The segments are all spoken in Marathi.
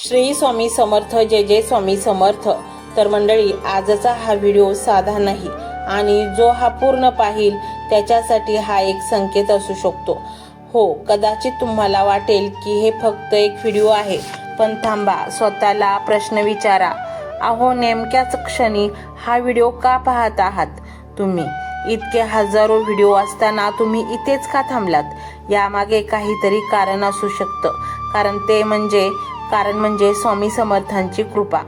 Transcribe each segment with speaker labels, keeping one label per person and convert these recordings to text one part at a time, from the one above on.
Speaker 1: श्री स्वामी समर्थ, जय जय स्वामी समर्थ। तर मंडळी, आजचा हा व्हिडिओ साधा नाही आणि जो हा पूर्ण पाहिल त्याच्यासाठी हा एक संकेत असू शकतो। हो, कदाचित तुम्हाला वाटेल की हे फक्त एक व्हिडिओ आहे, पण थांबा, स्वतःला प्रश्न विचारा, अहो नेमक्याच क्षणी हा व्हिडिओ का पाहत आहात तुम्ही? इतके हजारो व्हिडिओ असताना तुम्ही इथेच का थांबलात? यामागे काहीतरी कारण असू शकतं, कारण म्हणजे स्वामी समर्थांची कृपा।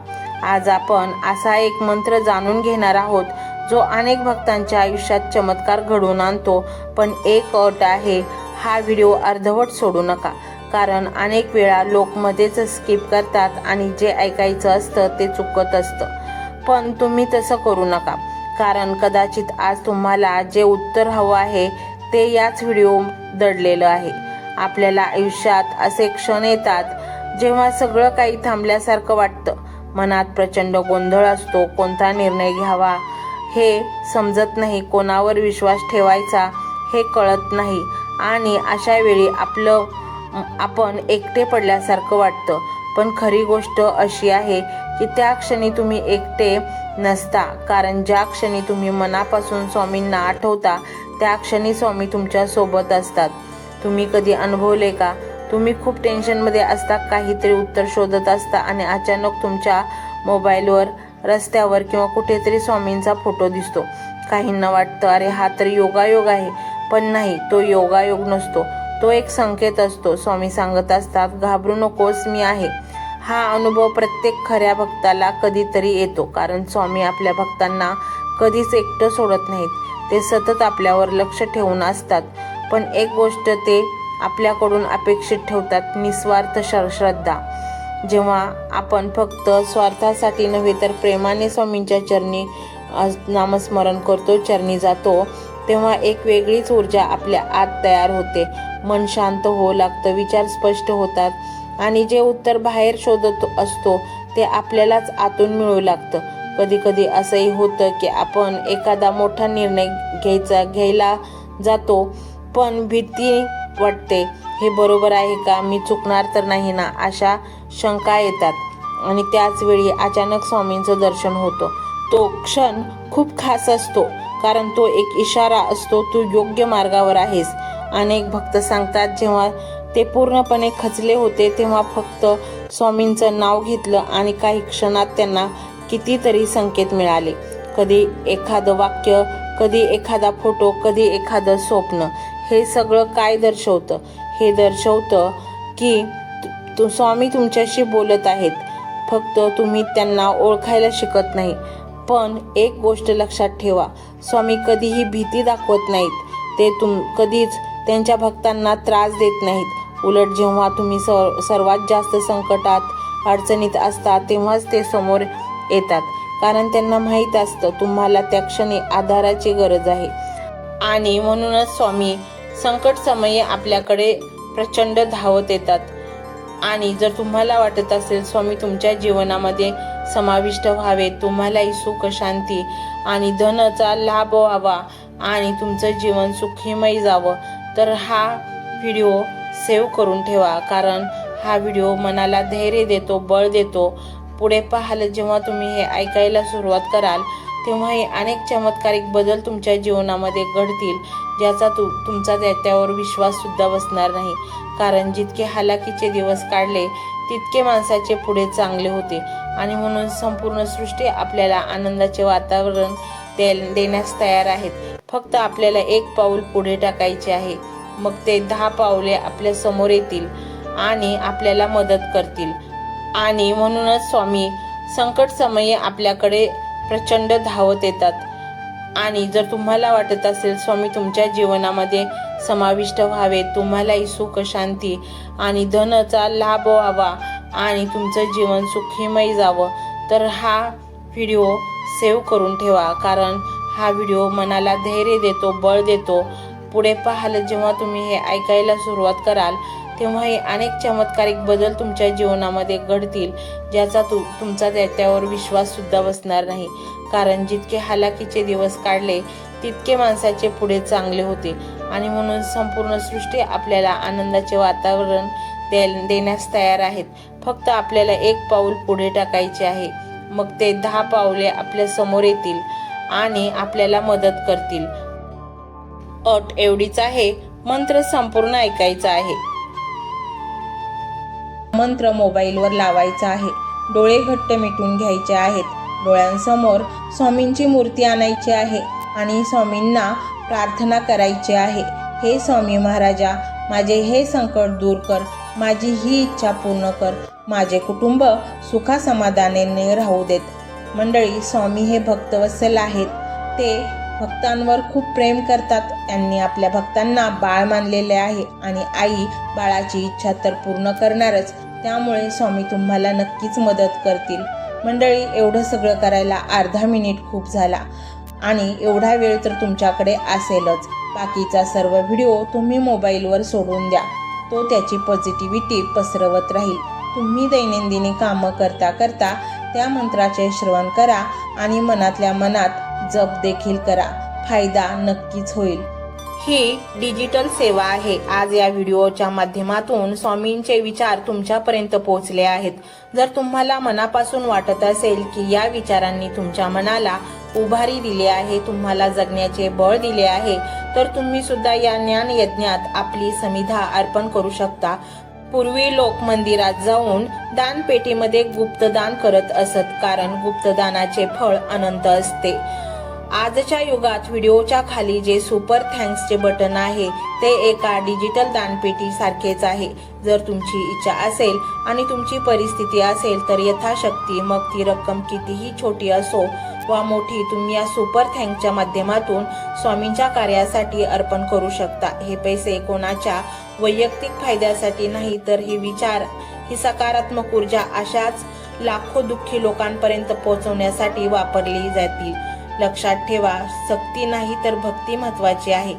Speaker 1: आज आपण असा एक मंत्र जाणून घेणार आहोत जो अनेक भक्तांच्या आयुष्यात चमत्कार घडवून आणतो। पण एक अट आहे, हा व्हिडिओ अर्धवट सोडू नका, कारण अनेक वेळा लोक मध्येच स्किप करतात आणि जे ऐकायचं असतं ते चुकत असतं। पण तुम्ही तसं करू नका, कारण कदाचित आज तुम्हाला जे उत्तर हवं आहे ते याच व्हिडिओ दडलेलं आहे। आपल्याला आयुष्यात असे क्षण येतात जेव्हा सगळं काही थांबल्यासारखं वाटतं, मनात प्रचंड गोंधळ असतो, कोणता निर्णय घ्यावा हे समजत नाही, कोणावर विश्वास ठेवायचा हे कळत नाही, आणि अशा वेळी आपण एकटे पडल्यासारखं वाटतं। पण खरी गोष्ट अशी आहे की त्या क्षणी तुम्ही एकटे नसता, कारण ज्या क्षणी तुम्ही मनापासून स्वामींना आठवता त्या क्षणी स्वामी तुमच्या सोबत असतात। तुम्ही कधी अनुभवले का? तुम्ही खूप टेन्शनमध्ये असता, काहीतरी उत्तर शोधत असता आणि अचानक तुमच्या मोबाईलवर, रस्त्यावर किंवा कुठेतरी स्वामींचा फोटो दिसतो। काहींना वाटतं अरे हा तर योगायोग आहे, पण नाही, तो योगायोग नसतो, तो एक संकेत असतो। स्वामी सांगत असतात, घाबरू नकोस, मी आहे। हा अनुभव प्रत्येक खऱ्या भक्ताला कधीतरी येतो, कारण स्वामी आपल्या भक्तांना कधीच एकटं सोडत नाहीत, ते सतत आपल्यावर लक्ष ठेवून असतात। पण एक गोष्ट ते आपल्याकडून अपेक्षित ठेवतात, निस्वार्थ श्रद्धा। जेव्हा आपण फक्त स्वार्थासाठी नव्हे तर प्रेमाने स्वामींच्या चरणी नामस्मरण करतो, चरणी जातो, तेव्हा एक वेगळीच ऊर्जा आपल्या आत तयार होते। मन शांत होऊ लागतं, विचार स्पष्ट होतात, आणि जे उत्तर बाहेर शोधत असतो ते आपल्यालाच आतून मिळू लागतं। कधी कधी असंही होतं की आपण एखादा मोठा निर्णय घ्यायला जातो, पण भीती वाटते, हे बरोबर आहे का, मी चुकणार तर नाही ना, अशा शंका येतात। आणि त्याच वेळी अचानक स्वामींचं दर्शन होतं। तो क्षण खूप खास असतो, कारण तो एक इशारा असतो, तू योग्य मार्गावर आहेस। अनेक भक्त सांगतात, जेव्हा ते पूर्णपणे खचले होते तेव्हा फक्त स्वामींचं नाव घेतलं आणि काही क्षणात त्यांना कितीतरी संकेत मिळाले। कधी एखादं वाक्य, कधी एखादा फोटो, कधी एखादं स्वप्न। हे सगळं काय दर्शवतं? हे दर्शवतं की स्वामी तुमच्याशी बोलत आहेत, फक्त तुम्ही त्यांना ओळखायला शिकत नाही। पण एक गोष्ट लक्षात ठेवा, स्वामी कधीही भीती दाखवत नाहीत, ते कधीच त्यांच्या भक्तांना त्रास देत नाहीत। उलट जेव्हा तुम्ही सर्वात जास्त संकटात, अडचणीत असता तेव्हाच ते समोर येतात, कारण त्यांना माहीत असतं तुम्हाला त्या क्षणी आधाराची गरज आहे। आणि म्हणूनच स्वामी संकट समयी आपल्याकडे प्रचंड धावत येतात। आणि जर तुम्हाला वाटत असेल स्वामी तुमच्या जीवनामध्ये समाविष्ट व्हावे, तुम्हालाही सुख, शांती आणि धनाचा लाभ व्हावा आणि तुमचं जीवन सुखीमय जावं, तर हा व्हिडिओ सेव्ह करून ठेवा, कारण हा व्हिडिओ मनाला धैर्य देतो, बळ देतो। पुढे पाहाल, जेव्हा तुम्ही हे ऐकायला सुरुवात कराल तेव्हाही अनेक चमत्कारिक बदल तुमच्या जीवनामध्ये घडतील, ज्याचा तुमचा त्यावर विश्वास सुद्धा बसणार नाही। कारण जितके हालाकीचे दिवस काढले तितके माणसाचे पुढे चांगले होते, आणि म्हणून संपूर्ण सृष्टी आपल्याला आनंदाचे वातावरण देण्यास तयार आहेत। फक्त आपल्याला एक पाऊल पुढे टाकायचे आहे, मग ते 10 पावले आपल्या समोर येतील आणि आपल्याला मदत करतील। आणि म्हणूनच स्वामी संकट समयी आपल्याकडे प्रचंड धावत येतात। आणि जर तुम्हाला वाटत असेल स्वामी तुमच्या जीवनामध्ये समाविष्ट व्हावे, तुम्हालाही सुख, शांती आणि धनाचा लाभ व्हावा आणि तुमचं जीवन सुखीमय जावं, तर हा व्हिडिओ सेव्ह करून ठेवा, कारण हा व्हिडिओ मनाला धैर्य देतो, बळ देतो। पुढे पाहाल, जेव्हा तुम्ही हे ऐकायला सुरुवात कराल तेव्हाही अनेक चमत्कारिक बदल तुमच्या जीवनामध्ये घडतील, ज्याचा तुमचा त्यावर विश्वास सुद्धा बसणार नाही। कारण जितके हालाकीचे दिवस काढले तितके माणसाचे पुढे चांगले होते, आणि म्हणून संपूर्ण सृष्टी आपल्याला आनंदाचे वातावरण देण्यास तयार आहेत। फक्त आपल्याला एक पाऊल पुढे टाकायचे आहे. मग ते 10 पावले आपल्या समोर येतील आणि आपल्याला मदत करतील. अट एवढीच आहे, मंत्र संपूर्ण ऐकायचा आहे. मंत्र मोबाईलवर लावायचा आहे. डोळे घट्ट मिटून घ्यायचे आहेत. डोळ्यांसमोर स्वामींची मूर्ती आणायची आहे आणि स्वामींना प्रार्थना करायची आहे. हे स्वामी महाराजा, माझे हे संकट दूर कर, माझी ही इच्छा पूर्ण कर, माझे कुटुंब सुखासमाधानाने राहू देत. मंडळी, स्वामी हे भक्तवत्सल आहेत. ते भक्तांवर खूप प्रेम करतात. त्यांनी आपल्या भक्तांना बाळ मानलेले आहे आणि आई बाळाची इच्छा तर पूर्ण करणारच. त्यामुळे स्वामी तुम्हाला नक्कीच मदत करतील. मंडळी, एवढं सगळं करायला अर्धा मिनिट खूप झाला आणि एवढा वेळ तर तुमच्याकडे असेलच. बाकीचा सर्व व्हिडिओ तुम्ही मोबाईलवर सोडून द्या. तो त्याची पॉझिटिव्हिटी पसरवत राहील. तुम्ही दैनंदिनी कामं करता करता त्या मंत्राचे श्रवण करा आणि मनातल्या मनात जप देखील करा. फायदा नक्कीच होईल. ही डिजिटल सेवा आहे. आज या व्हिडिओच्या माध्यमातून स्वामींचे विचार तुमच्यापर्यंत पोहोचले आहेत. जर तुम्हाला मनापासून वाटत असेल की या विचारांनी तुमच्या मनाला उभारी दिली आहे, तुम्हाला जगण्याचे बळ दिले आहे, तर तुम्ही सुद्धा या ज्ञान यज्ञात आपली समिधा अर्पण करू शकता. पूर्वी लोक मंदिरात जाऊन दानपेटीमध्ये गुप्तदान करत असत, कारण गुप्तदानाचे फळ अनंत असते. आजच्या युगात व्हिडिओच्या खाली जे सुपर थँक्सचे बटन आहे ते एका डिजिटल दानपेटी सारखेच आहे. जर तुमची इच्छा असेल आणि तुमची परिस्थिती असेल तर यथाशक्ती, मग ती रक्कम कितीही छोटी असो वा मोठी, तुम्ही या सुपर थँक्सच्या माध्यमातून स्वामींच्या कार्यासाठी अर्पण करू शकता. हे पैसे कोणाच्या वैयक्तिक फायद्यासाठी नाही, तर हे विचार, ही सकारात्मक ऊर्जा अशाच लाखो दुःखी लोकांपर्यंत पोहोचवण्यासाठी वापरली जातील. लक्षात ठेवा, सक्ती नाही तर भक्ती महत्वाची आहे.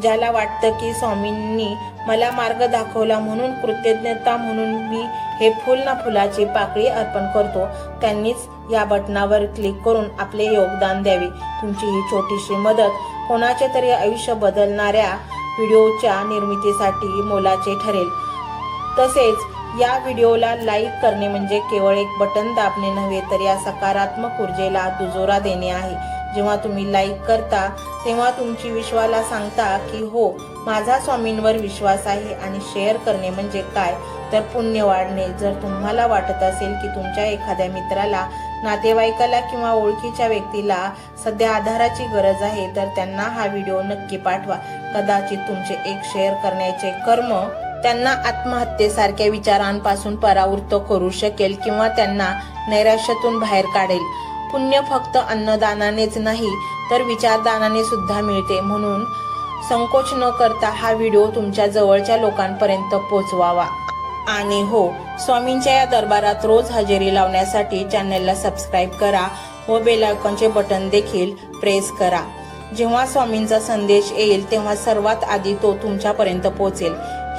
Speaker 1: ज्याला वाटतं की स्वामींनी मला मार्ग दाखवला म्हणून कृतज्ञता म्हणून मी हे फुल ना फुलाची पाकळी अर्पण करतो, त्यांनीच या बटनावर क्लिक करून आपले योगदान द्यावे. तुमची ही छोटीशी मदत कोणाचे तरी आयुष्य बदलणाऱ्या व्हिडिओच्या निर्मितीसाठी मोलाचे ठरेल. तसेच या व्हिडिओला लाईक करणे म्हणजे केवळ एक बटन दाबणे नव्हे, तर या सकारात्मक ऊर्जेला दुजोरा देणे आहे. जेव्हा तुम्ही लाईक करता तेव्हा तुमची विश्वाला सांगता की हो, माझा स्वामींवर विश्वास आहे. आणि शेअर करणे म्हणजे काय, तर पुण्य वाढणे. जर तुम्हाला वाटत असेल की तुमच्या एखाद्या मित्राला, नातेवाईकाला किंवा ओळखीच्या व्यक्तीला सध्या आधाराची गरज आहे, तर त्यांना हा व्हिडिओ नक्की पाठवा. कदाचित तुमचे एक शेअर करण्याचे कर्म त्यांना आत्महत्येसारख्या विचारांपासून परावृत्त करू शकेल किंवा त्यांना नैराश्यातून बाहेर काढेल. पुण्य फक्त अन्नदानानेच नाही तर विचारदानाने सुद्धा मिळते. म्हणून संकोच न करता हा व्हिडिओ तुमच्या जवळच्या लोकांपर्यंत पोहोचवावा. आणि हो, स्वामींच्या या दरबारात रोज हजेरी लावण्यासाठी चॅनलला सबस्क्राईब करा व बेल आयकॉनचे बटन देखील प्रेस करा. जेव्हा स्वामींचा संदेश येईल तेव्हा सर्वात आधी तो तुमच्यापर्यंत पोहोचेल.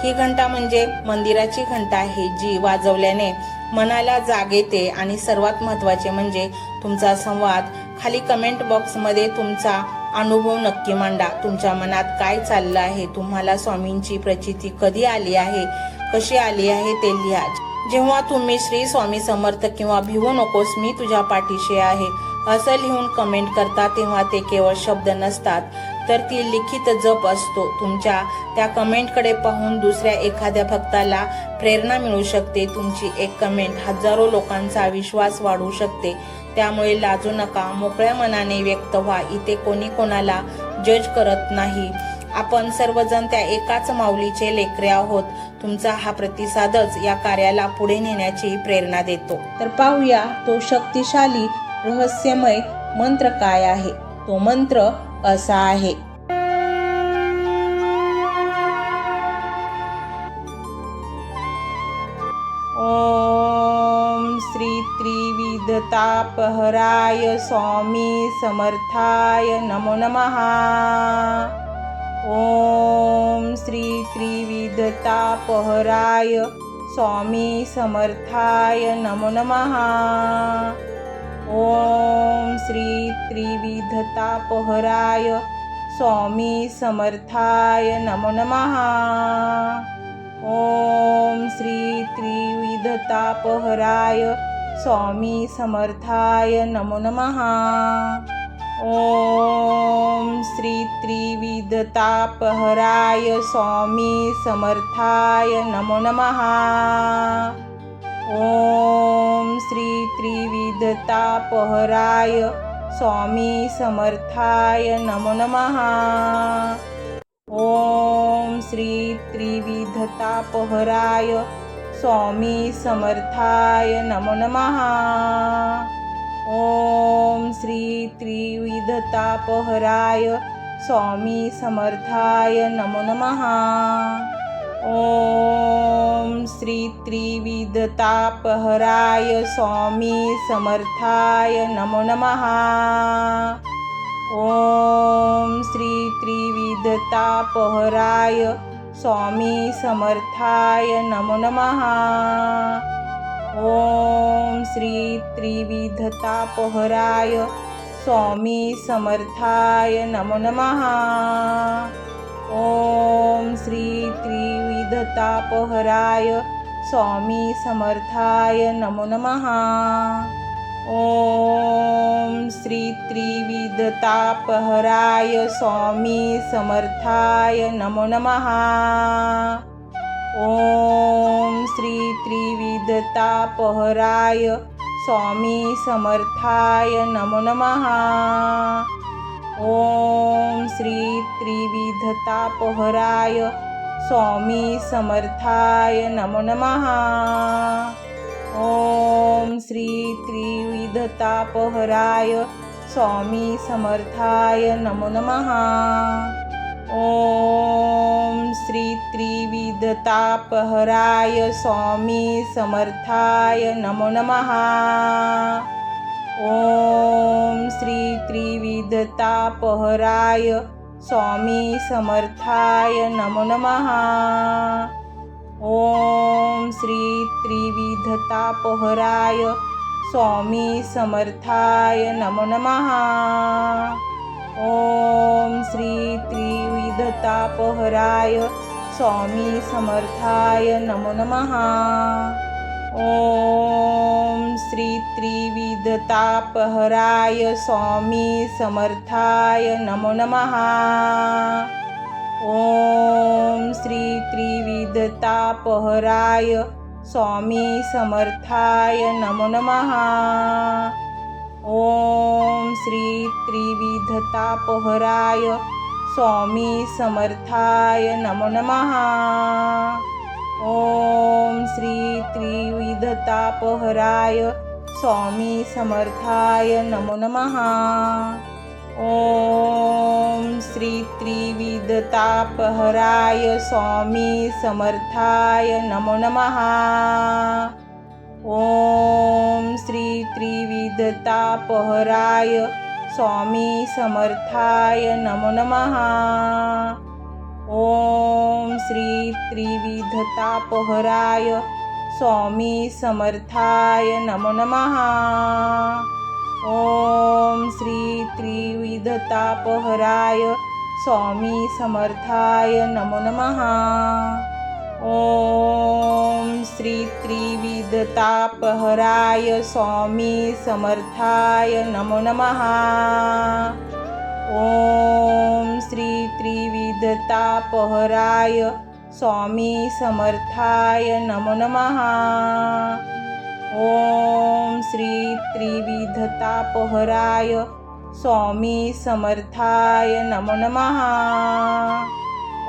Speaker 1: ही घंटा म्हणजे मंदिराची घंटा आहे, जी वाजवल्याने मनाला जाग येते. आणि सर्वात महत्त्वाचे म्हणजे तुमचा संवाद. खाली कमेंट बॉक्समध्ये तुमचा अनुभव नक्की मांडा. तुमच्या मनात काय चाललं आहे, तुम्हाला स्वामींची प्रचिती कधी आली आहे, कशी आली आहे ते लिहा. जेव्हा तुम्ही श्री स्वामी समर्थ किंवा भिवू नकोस मी तुझ्या पाठीशी आहे असं लिहून कमेंट करता, तेव्हा ते केवळ शब्द नसतात, तर ती लिखित जप असतो. तुमच्या त्या कमेंटकडे पाहून दुसऱ्या एखाद्या भक्ताला प्रेरणा मिळू शकते. तुमची एक कमेंट हजारो लोकांचा विश्वास वाढवू शकते. त्यामुळे लाजू नका, मोकळ्या मनाने व्यक्त व्हा. इथे कोणी कोणाला जज करत नाही. आपण सर्वजण त्या एकाच माऊलीचे लेकरे आहोत. तुमचा हा प्रतिसादच या कार्याला पुढे नेण्याची प्रेरणा देतो. तर पाहूया तो शक्तिशाली रहस्यमय मंत्र काय आहे. तो मंत्र असा आहे. ओम श्री त्रिविधतापहराय स्वामी समर्थाय नमो नमः. ओम श्री त्रिविधतापहराय स्वामी समर्थाय नमो नमः. ओम श्री त्रिविधतापहराय स्वामी समर्थाय नमो नमः. ओम श्री त्रिविधतापहराय त्रिविधतापहराय स्वामी समर्थाय नमो नमः। ओम श्री त्रिविधतापहराय स्वामी समर्थाय नमो नमः। ओम श्री त्रिविधतापहराय स्वामी समर्थाय नमो नमः। ओम श्री त्रिविधतापहराय स्वामी समर्थाय नमो नमः। ओम श्री त्रिविधतापहराय स्वामी समर्थाय नमो नमः। ओम श्री त्रिविधतापहराय स्वामी समर्थाय नमो नमः। ओम श्री त्रिविधतापहराय स्वामी समर्थाय नमो नमः। ओम श्री त्रिविधतापहराय स्वामी समर्थाय नमो नमः। ओम श्री त्रिविधतापहराय स्वामी समर्थाय नमो नमः। ओम श्री त्रिविधतापहराय स्वामी समर्थाय नमो नमः। ओम श्री त्रिविधतापहराय स्वामी समर्थाय नमो नमः। ओम श्री त्रिविधतापहराय स्वामी समर्थाय नमो नमः। ओम श्री त्रिविधतापहराय स्वामी समर्थाय नमो नमः। ओम श्री त्रिविधतापहराय स्वामी समर्थाय नमो नमः। ओम श्री त्रिविधतापहराय स्वामी समर्थाय नमो नमः। ओम श्री त्रिविधतापहराय स्वामी समर्थाय नमो नमः। ओम श्री त्रिविधतापहराय स्वामी समर्थाय नमो नमः। ओम श्री त्रिविधतापहराय स्वामी समर्थाय नमो नमः। ओम श्री त्रिविधतापहराय स्वामी समर्थाय नमो नमः। ओम श्री त्रिविधतापहराय स्वामी समर्थाय नमो नमः। ओम श्री त्रिविधतापहराय स्वामी समर्थाय नमो नमः। ओम श्री त्रिविधतापहराय स्वामी समर्थाय नमो नमः। ओम श्री त्रिविधतापहराय स्वामी समर्थाय नमो नमः। ओम श्री त्रिविधतापहराय स्वामी समर्थाय नमो नमः। ओम श्री त्रिविधतापहराय स्वामी समर्थाय नमो नमः। ओम श्री त्रिविधतापहराय स्वामी समर्थाय नमो नमः। ओम श्री त्रिविधतापहराय स्वामी समर्थाय नमो नमः। ओम श्री त्रिविधतापहराय स्वामी समर्थाय नमो नमः।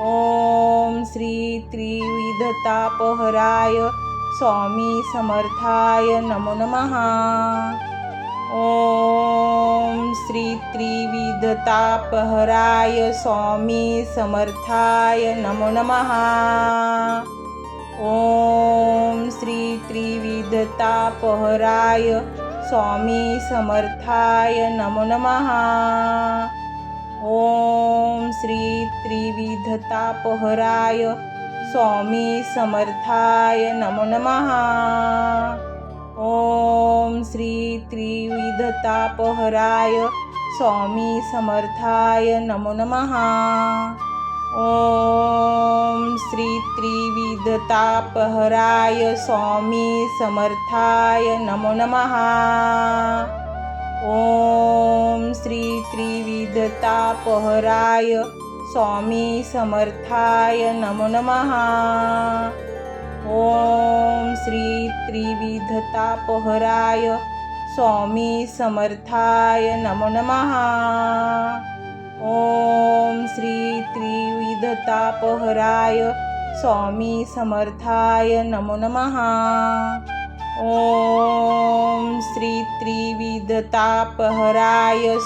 Speaker 1: ओम श्री त्रिविधतापहराय स्वामी समर्थाय नमो नमः। ओम श्री त्रिविधतापहराय स्वामी समर्थाय नमो नमः। ओम श्री त्रिविधतापहराय स्वामी समर्थाय नमो नमः। ओम श्री त्रिविधतापहराय स्वामी समर्थाय नमो नमः। ओम श्री त्रिविधतापहराय स्वामी समर्थाय नमो नमः। ओम श्री त्रिविधतापहराय त्रिविधतापहराय स्वामी समर्थाय नमो नमः। ओम श्री त्रिविधतापहराय स्वामी समर्थाय नमो नमः। ओम श्री त्रिविधतापहराय स्वामी समर्थाय नमो नमः। ओम श्री त्रिविधतापहराय स्वामी समर्थाय नमो नमः। ओम श्री त्रिविधतापहराय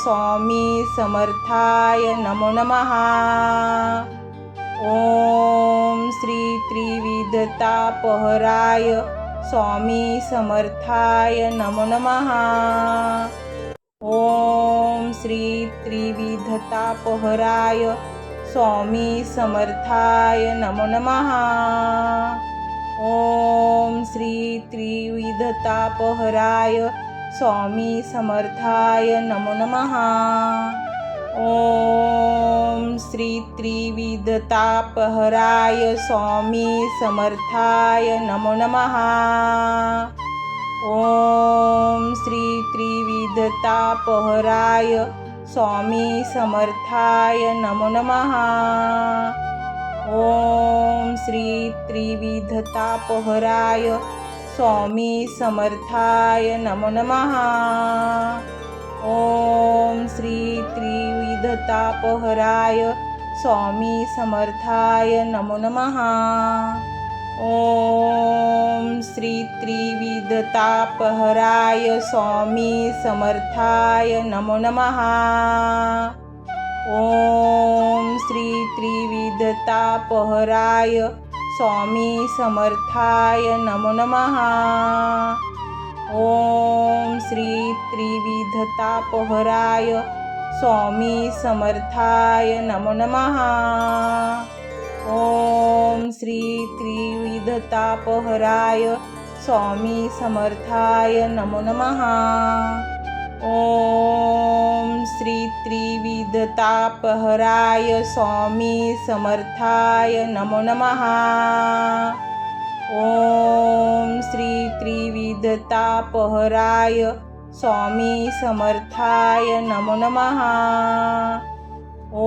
Speaker 1: स्वामी समर्थाय नमो नमः। ओम श्री त्रिविधतापहराय स्वामी समर्थाय नमो नमः। ओम श्री त्रिविधतापहराय स्वामी समर्थाय नमो नमः। ओम श्री त्रिविधतापहराय स्वामी समर्थाय नमो नमः। ओम श्री त्रिविधतापहराय स्वामी समर्थाय नमो नमः। ओम श्री त्रिविधतापहराय स्वामी समर्थाय नमो नमः। ओम श्री त्रिविधतापहराय स्वामी समर्थाय नमो नमः। ओम श्री त्रिविधतापहराय स्वामी समर्थाय नमो नमः। ओम श्री त्रिविधतापहराय स्वामी समर्थाय नमो नमः। ओम श्री त्रिविधतापहराय स्वामी समर्थाय नमो नमः। ओम श्री त्रिविधतापहराय स्वामी समर्थाय नमो नमः। ओम श्री त्रिविधतापहराय स्वामी समर्थाय नमो नमः। ओम श्री त्रिविधतापहराय स्वामी समर्थाय नमो नमः। ओम श्री त्रिविधतापहराय स्वामी समर्थाय नमो नमः।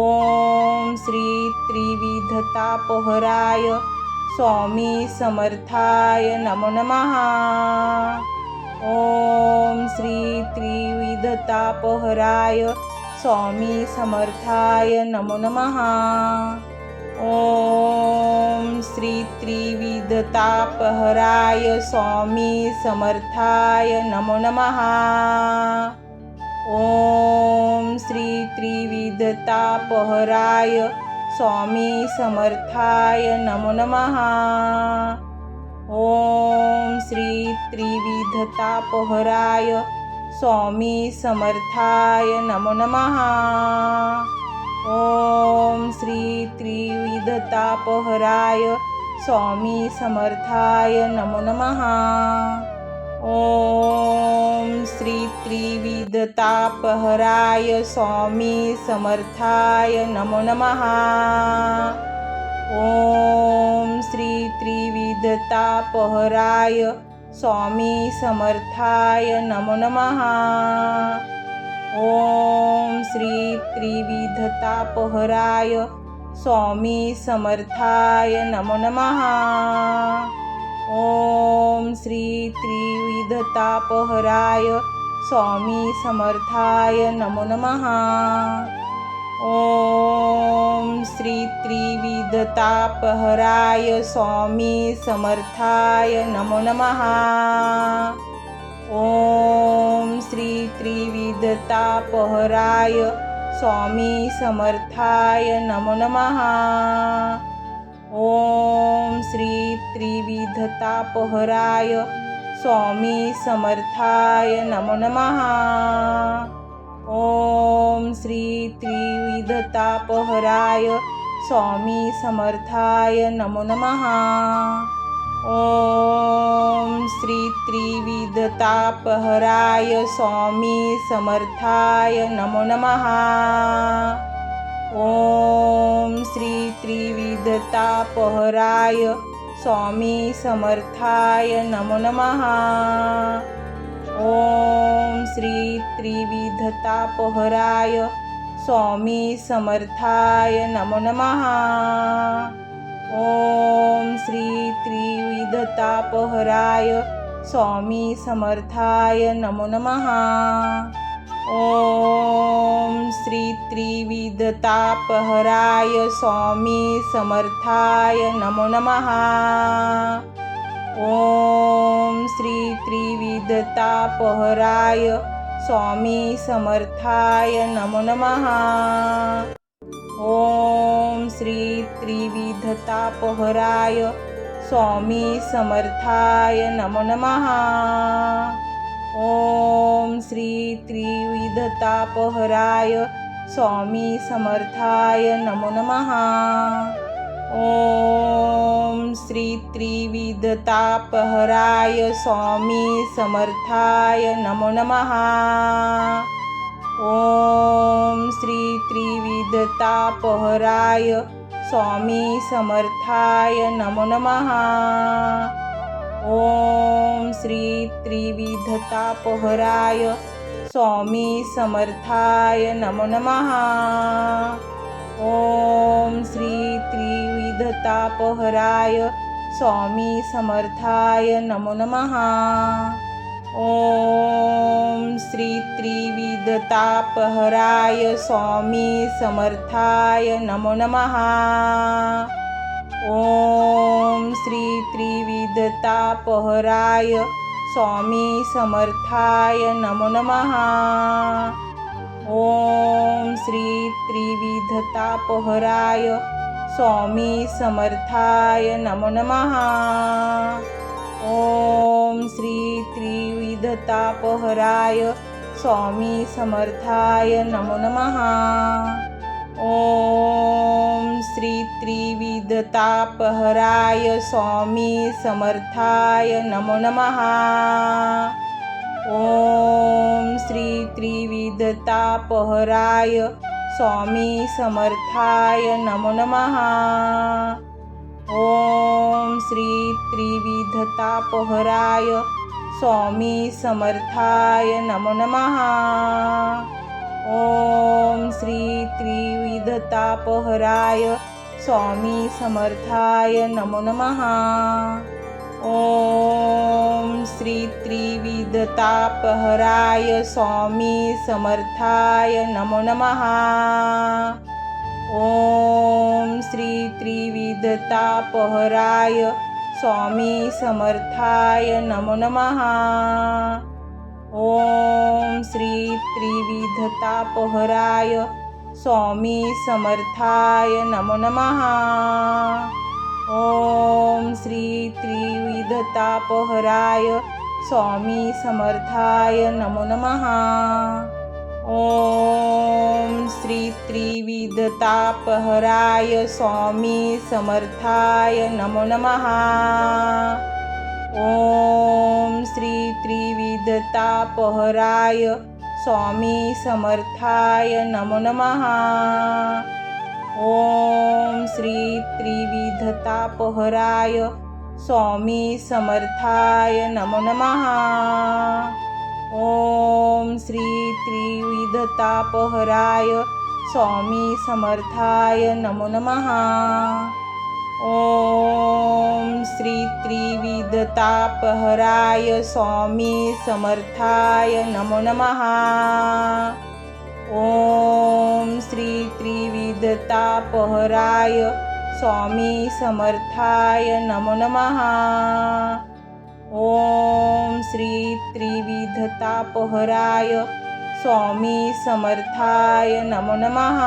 Speaker 1: ओम श्री त्रिविधतापहराय स्वामी समर्थाय नमो नमः। ओम श्री त्रिविधतापहराय स्वामी समर्थाय नमो नमः। ओम श्री त्रिविधतापहराय स्वामी समर्थाय नमो नमः। ओम श्री त्रिविधतापहराय स्वामी समर्थाय नमो नमः। ओम श्री त्रिविधतापहराय स्वामी समर्थाय नमो नमः। ओम श्री त्रिविधतापहराय स्वामी समर्थाय नमो नमः। ओम श्री त्रिविधतापहराय स्वामी समर्थाय नमो नमः। ओम श्री त्रिविधतापहराय स्वामी समर्थाय नमो नमः। ओम श्री त्रिविधतापहराय स्वामी समर्थाय नमो नमः। ओम श्री त्रिविधतापहराय स्वामी समर्थाय नमो नमः। ओम श्री त्रिविधतापहराय स्वामी समर्थाय नमो नमः। ओम श्री त्रिविधतापहराय स्वामी समर्थाय नमो नमः। ओम श्री त्रिविधतापहराय स्वामी समर्थाय नमो नमः। ओम श्री त्रिविधतापहराय स्वामी समर्थाय नमो नमः। ओम श्री त्रिविधतापहराय स्वामी समर्थाय नमो नमः। ओम श्री त्रिविधतापहराय स्वामी समर्थाय नमो नमः। ओम श्री त्रिविधतापहराय स्वामी समर्थाय नमो नमः। ओम श्री त्रिविधतापहराय स्वामी समर्थाय नमो नमः। ओम श्री त्रिविधतापहराय स्वामी समर्थाय नमो नमः। ओम श्री त्रिविधतापहराय स्वामी समर्थाय नमो नमः। ओम श्री त्रिविधतापहराय स्वामी समर्थाय नमो नमः। ओम श्री त्रिविधतापहराय स्वामी समर्थाय नमो नमः। ओम श्री त्रिविधतापहराय स्वामी समर्थाय नमो नमः। ओम श्री त्रिविधतापहराय स्वामी समर्थाय नमो नमः। ओम श्री त्रिविधतापहराय स्वामी समर्थाय नमो नमः। ओम श्री त्रिविधतापहराय स्वामी समर्थाय नमो नमः। ओम श्री त्रिविधतापहराय स्वामी समर्थाय नमो नमः। ओम श्री त्रिविधतापहराय स्वामी समर्थाय नमो नमः। ओम श्री त्रिविधतापहराय स्वामी समर्थाय नमो नमः। ओम श्री त्रिविधतापहराय स्वामी समर्थाय नमो नमः। ओम श्री त्रिविधतापहराय स्वामी समर्थाय नमो नमः। ओम श्री त्रिविधतापहराय स्वामी समर्थाय नमो नमः। ओम श्री त्रिविधतापहराय स्वामी समर्थाय नमो नमः। ओम श्री त्रिविधतापहराय स्वामी समर्थाय नमो नमः। ओम श्री त्रिविधतापहराय स्वामी समर्थाय नमो नमः। ओम श्री त्रिविधतापहराय स्वामी समर्थाय नमो नमः। ओम श्री त्रिविधतापहराय स्वामी समर्थाय नमो नमः। ओम श्री त्रिविधतापहराय स्वामी समर्थाय नमो नमः। ओम श्री त्रिविधतापहराय स्वामी समर्थाय नमो नमः। ओम श्री त्रिविधतापहराय स्वामी समर्थाय नमो नमः। ओम श्री त्रिविधतापहराय स्वामी समर्थाय नमो नमः। ओम श्री त्रिविधतापहराय स्वामी समर्थाय नमो नमः। ओम श्री त्रिविधतापहराय स्वामी समर्थाय नमो नमः। ओम श्री त्रिविधतापहराय स्वामी समर्थाय नमो नमः। ओम श्री त्रिविधतापहराय स्वामी समर्थाय नमो नमः।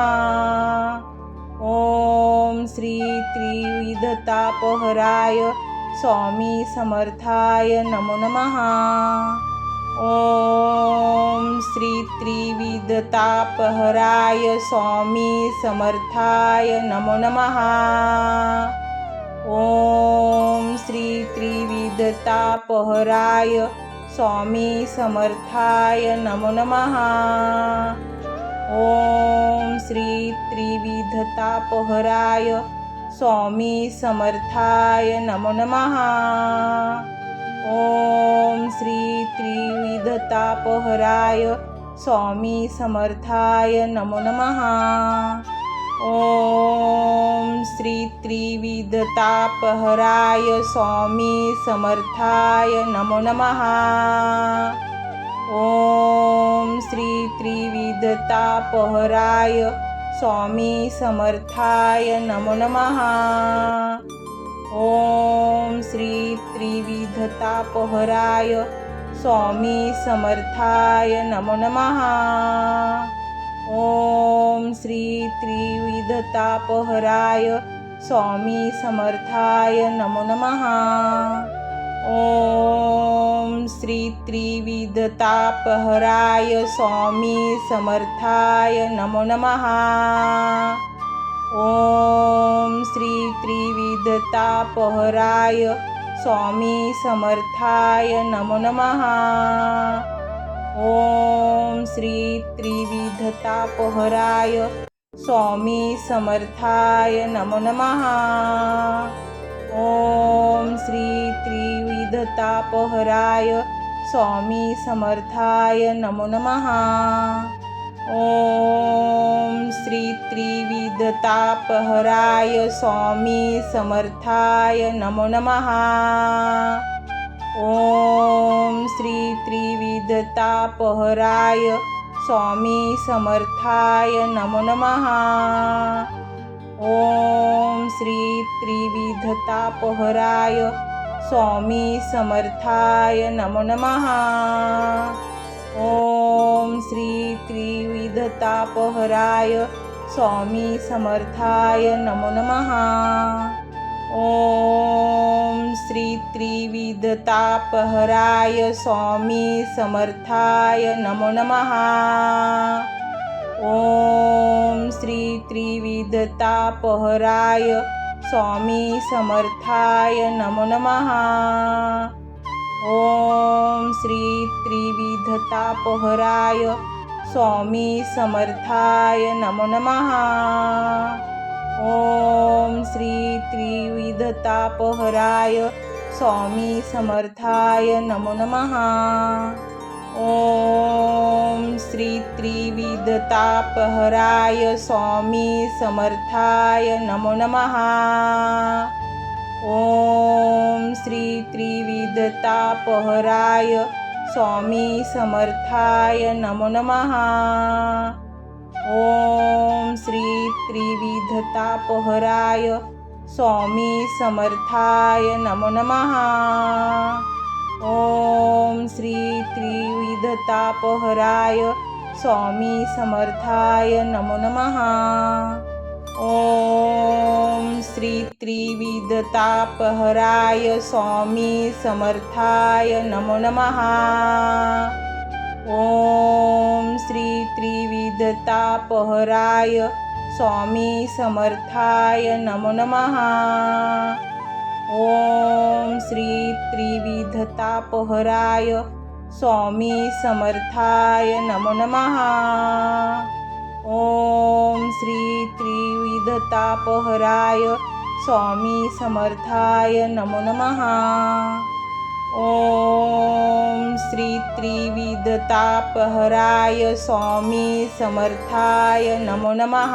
Speaker 1: ओम श्री त्रिविधतापहराय स्वामी समर्थाय नमो नमः। ओम श्री त्रिविधतापहराय स्वामी समर्थाय नमो नमः। ओम श्री त्रिविधतापहराय स्वामी समर्थाय नमो नमः। ओम श्री त्रिविधतापहराय स्वामी समर्थाय नमो नमः। ओम श्री त्रिविधतापहराय स्वामी समर्थाय नमो नमः। ओम श्री त्रिविधतापहराय स्वामी समर्थाय नमो नमः। ओम श्री त्रिविधतापहराय स्वामी समर्थाय नमो नमः। ओम श्री त्रिविधतापहराय स्वामी समर्थाय नमो नमः। ओम श्री त्रिविधतापहराय स्वामी समर्थाय नमो नमः। ओम श्री त्रिविधतापहराय स्वामी समर्थाय नमो नमः। ओम श्री त्रिविधतापहराय स्वामी समर्थाय नमो नमः। ओम श्री त्रिविधतापहराय स्वामी समर्थाय नमो नमः। ओम श्री त्रिविधतापहराय स्वामी समर्थाय नमो नमः। ओम श्री त्रिविधतापहराय स्वामी समर्थाय नमो नमः। ओम श्री त्रिविधतापहराय स्वामी समर्थाय नमो नमः। ओम श्री त्रिविधतापहराय स्वामी समर्थाय नमो नमः। ओम श्री त्रिविधतापहराय स्वामी समर्थाय नमो नमः। ओम श्री त्रिविधतापहराय स्वामी समर्थाय नमो नमः। ओम श्री त्रिविधतापहराय स्वामी समर्थाय नमो नमः। ओम श्री त्रिविधतापहराय स्वामी समर्थाय नमो नमः। ओम श्री त्रिविधतापहराय स्वामी समर्थाय नमो नमः। ओम श्री त्रिविधतापहराय स्वामी समर्थाय नमो नमः। ओम श्री त्रिविधतापहराय स्वामी समर्थाय नमो नमः। ओम श्री त्रिविधतापहराय स्वामी समर्थाय नमो नमः। ओम श्री त्रिविधतापहराय स्वामी समर्थाय नमो नमः। ओम श्री त्रिविधतापहराय स्वामी समर्थाय नमो नमः। ओम श्री त्रिविधतापहराय स्वामी समर्थाय नमो नमः। ओम श्री त्रिविधतापहराय स्वामी समर्थाय नमो नमः। ओम श्री त्रिविधतापहराय स्वामी समर्थाय नमो नमः। ओम श्री त्रिविधतापहराय स्वामी समर्थाय नमो नमः।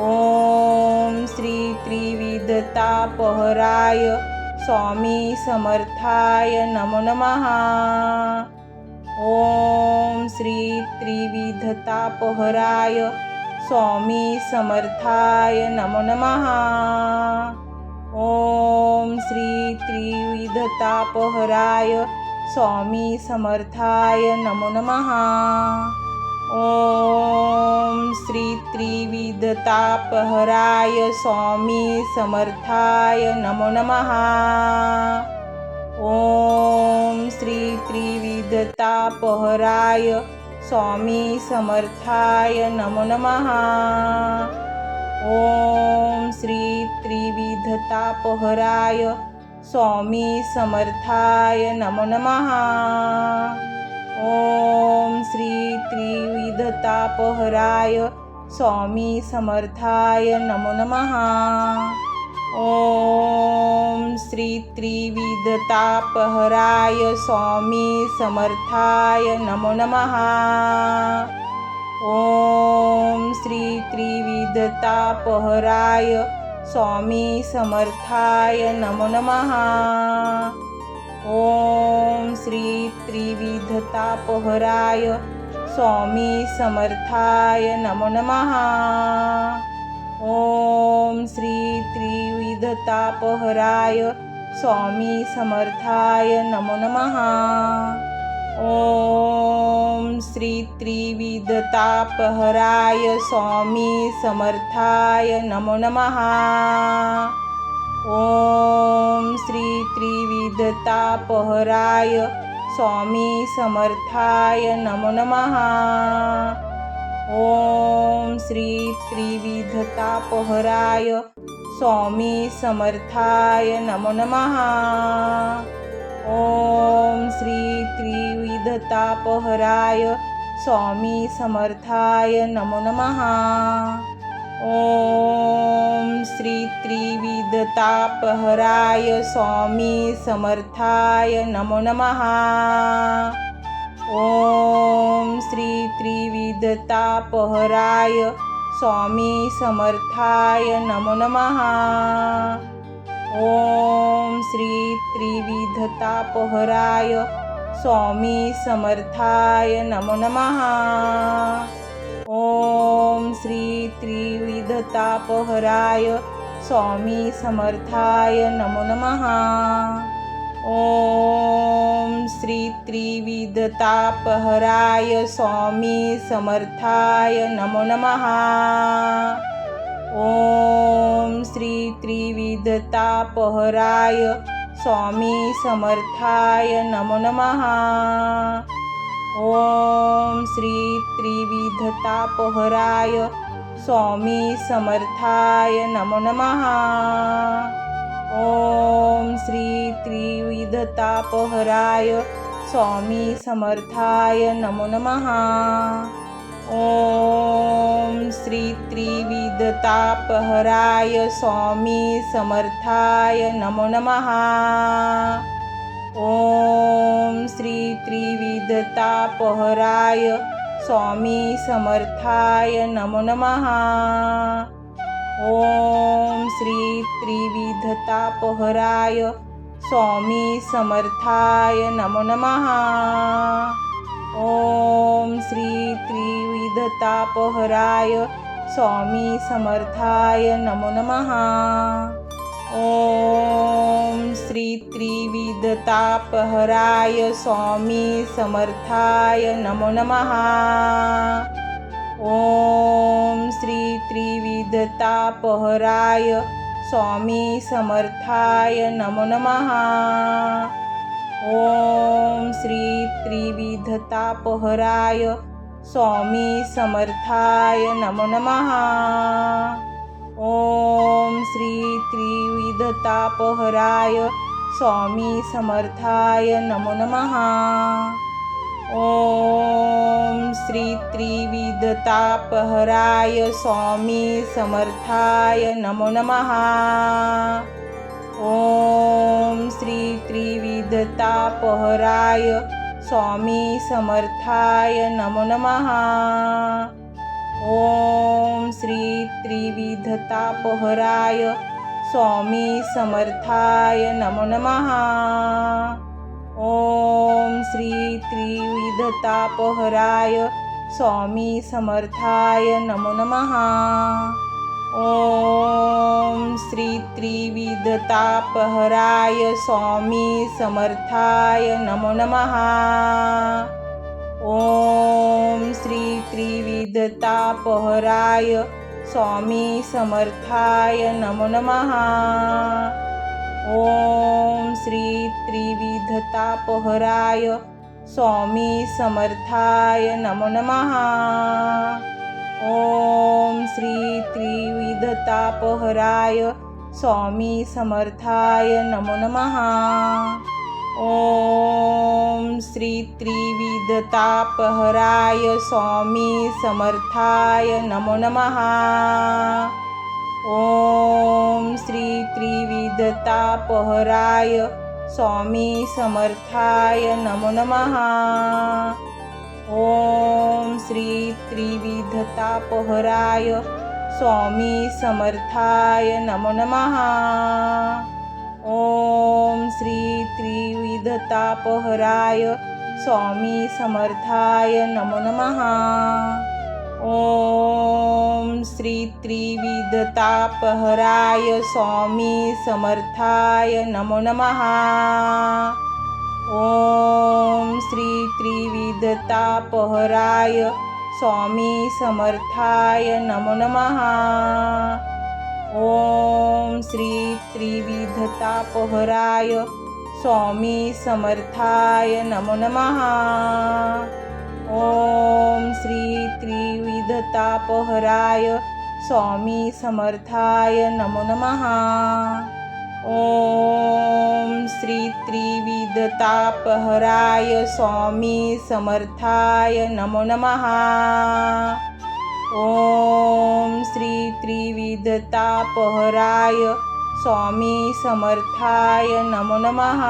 Speaker 1: ओम श्री त्रिविधतापहराय स्वामी समर्थाय नमो नमः। ओम श्री त्रिविधतापहराय स्वामी समर्थाय नमो नमः। ओम श्री त्रिविधतापहराय स्वामी समर्थाय नमो नमः। ओम श्री त्रिविधतापहराय स्वामी समर्थाय नमो नमः। ओम श्री त्रिविधतापहराय स्वामी समर्थाय नमो नमः। ओम श्री त्रिविधतापहराय स्वामी समर्थाय नमो नमः। ओम श्री त्रिविधतापहराय स्वामी समर्थाय नमो नमः। ओम श्री त्रिविधतापहराय स्वामी समर्थाय नमो नमः। ओम श्री त्रिविधतापहराय स्वामी समर्थाय नमो नमः। ओम श्री त्रिविधतापहराय स्वामी समर्थाय नमो नमः। ओम श्री त्रिविधतापहराय स्वामी समर्थाय नमो नमः। ओम श्री त्रिविधतापहराय स्वामी समर्थाय नमो नमः। ओम श्री त्रिविधतापहराय स्वामी समर्थाय नमो नमः। ओम श्री त्रिविधतापहराय स्वामी समर्थाय नमो नमः। ओम श्री त्रिविधतापहराय स्वामी समर्थाय नमो नमः। ओम श्री त्रिविधतापहराय स्वामी समर्थाय नमो नमः। ओम श्री त्रिविधतापहराय स्वामी समर्थाय नमो नमः। ओम श्री त्रिविधतापहराय स्वामी समर्थाय नमो नमः। ओम श्री त्रिविधतापहराय स्वामी समर्थाय नमो नमः। ओम श्री त्रिविधतापहराय स्वामी समर्थाय नमो नमः। ओम श्री त्रिविधतापहराय स्वामी समर्थाय नमो नमः। ओम श्री त्रिविधतापहराय स्वामी समर्थाय नमो नमः। ओम श्री त्रिविधतापहराय स्वामी समर्थाय नमो नमः। ओम श्री त्रिविधतापहराय स्वामी समर्थाय नमो नमः। ओम श्री त्रिविधतापहराय स्वामी समर्थाय नमो नमः। ओम श्री त्रिविधतापहराय स्वामी समर्थाय नमो नमः। ओम श्री त्रिविधतापहराय स्वामी समर्थाय नमो नमः। ओम श्री त्रिविधतापहराय स्वामी समर्थाय नमो नमः। ओम श्री त्रिविधतापहराय स्वामी समर्थाय नमो नमः। ओम श्री त्रिविधतापहराय स्वामी समर्थाय नमो नमः। ओम श्री त्रिविधतापहराय स्वामी समर्थाय नमो नमः। ओम श्री त्रिविधतापहराय स्वामी समर्थाय नमो नमः। ओम श्री त्रिविधतापहराय स्वामी समर्थाय नमो नमः। ओम श्री त्रिविधतापहराय स्वामी समर्थाय नमो नमः। ओम श्री त्रिविधतापहराय स्वामी समर्थाय नमो नमः। ओम श्री त्रिविधतापहराय स्वामी समर्थाय नमो नमः। ओम श्री त्रिविधतापहराय स्वामी समर्थाय नमो नमः। ओम श्री त्रिविधतापहराय स्वामी समर्थाय नमो नमः। ओम श्री त्रिविधतापहराय स्वामी समर्थाय नमो नमः। ओम श्री त्रिविधतापहराय स्वामी समर्थाय नमो नमः। ओम श्री त्रिविधतापहराय स्वामी समर्थाय नमो नमः। ओम श्री त्रिविधतापहराय स्वामी समर्थाय नमो नमः। ओम श्री त्रिविधतापहराय स्वामी समर्थाय नमो नमः। ओम श्री त्रिविधतापहराय स्वामी समर्थाय नमो नमः। ओम श्री त्रिविधतापहराय स्वामी समर्थाय नमो नमः। ओम श्री त्रिविधतापहराय स्वामी समर्थाय नमो नमः। ओम श्री त्रिविधतापहराय स्वामी समर्थाय नमो नमः। ओम श्री त्रिविधतापहराय स्वामी समर्थाय नमो नमः। ओम श्री त्रिविधतापहराय स्वामी समर्थाय नमो नमः।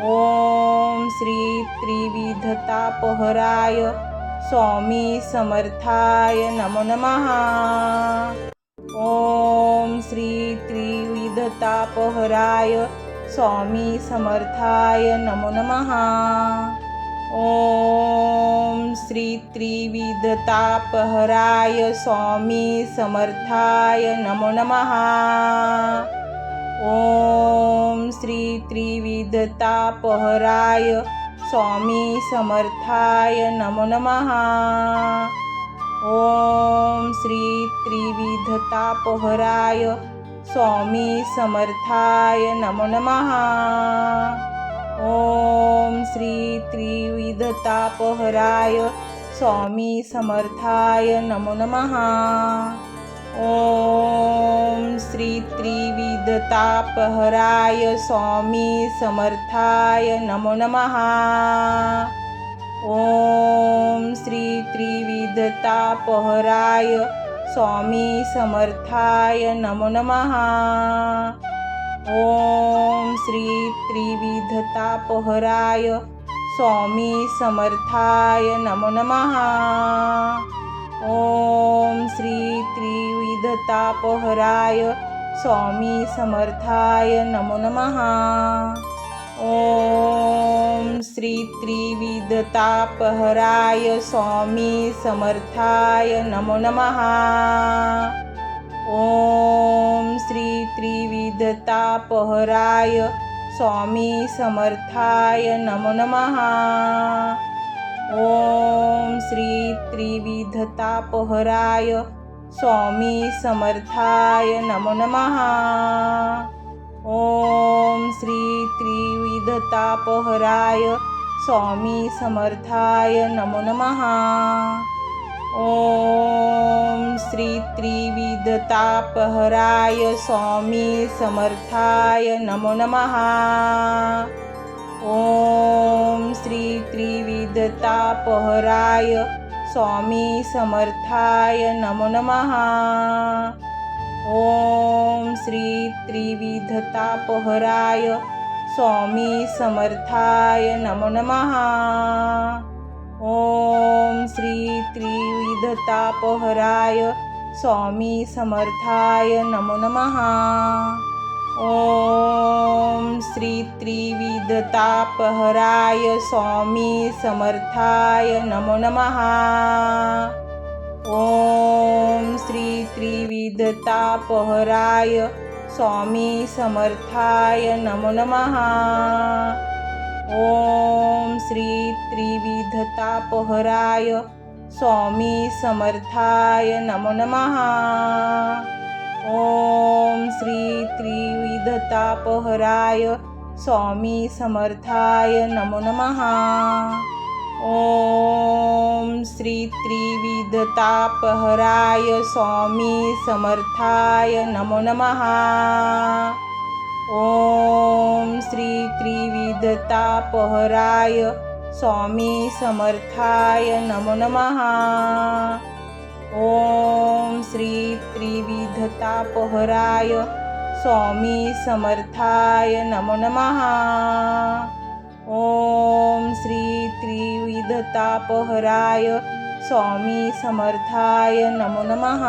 Speaker 1: ओम श्री त्रिविधतापहराय स्वामी समर्थाय नमो नमः। ओम श्री त्रिविधतापहराय स्वामी समर्थाय नमो नमः। ओम श्री त्रिविधतापहराय स्वामी समर्थाय नमो नमः। ओम श्री त्रिविधतापहराय स्वामी समर्थाय नमो नमः। ओम श्री त्रिविधतापहराय स्वामी समर्थाय नमो नमः। ओम श्री त्रिविधतापहराय स्वामी समर्थाय नमो नमः। ओम श्री त्रिविधतापहराय स्वामी समर्थाय नमो नमः। ओम श्री त्रिविधतापहराय स्वामी समर्थाय नमो नमः। ओम श्री त्रिविधतापहराय स्वामी समर्थाय नमो नमः। ओम श्री त्रिविधतापहराय स्वामी समर्थाय नमो नमः। ओम श्री त्रिविधतापहराय स्वामी समर्थाय नमो नमः। ओम श्री त्रिविधतापहराय स्वामी समर्थाय नमो नमः। ओम श्री त्रिविधतापहराय स्वामी समर्थाय नमो नमः। ओम श्री त्रिविधतापहराय स्वामी समर्थाय नमो नमः। ओम श्री त्रिविधतापहराय स्वामी समर्थाय नमो नमः। ओम श्री त्रिविधतापहराय स्वामी समर्थाय नमो नमः। ओम श्री त्रिविधतापहराय स्वामी समर्थाय नमो नमः। ओम श्री त्रिविधतापहराय स्वामी समर्थाय नमो नमः। ओम श्री त्रिविधतापहराय स्वामी समर्थाय नमो नमः। ओम श्री त्रिविधतापहराय स्वामी समर्थाय नमो नमः। ओम श्री त्रिविधतापहराय स्वामी समर्थाय नमो नमः। ओम श्री त्रिविधतापहराय स्वामी समर्थाय नमो नमः। ओम श्री त्रिविधतापहराय स्वामी समर्थाय नमो नमः। ओम श्री त्रिविधतापहराय स्वामी समर्थाय नमो नमः। ओम श्री त्रिविधतापहराय स्वामी समर्थाय नमो नमः। ओम श्री त्रिविधतापहराय स्वामी समर्थाय नमो नमः।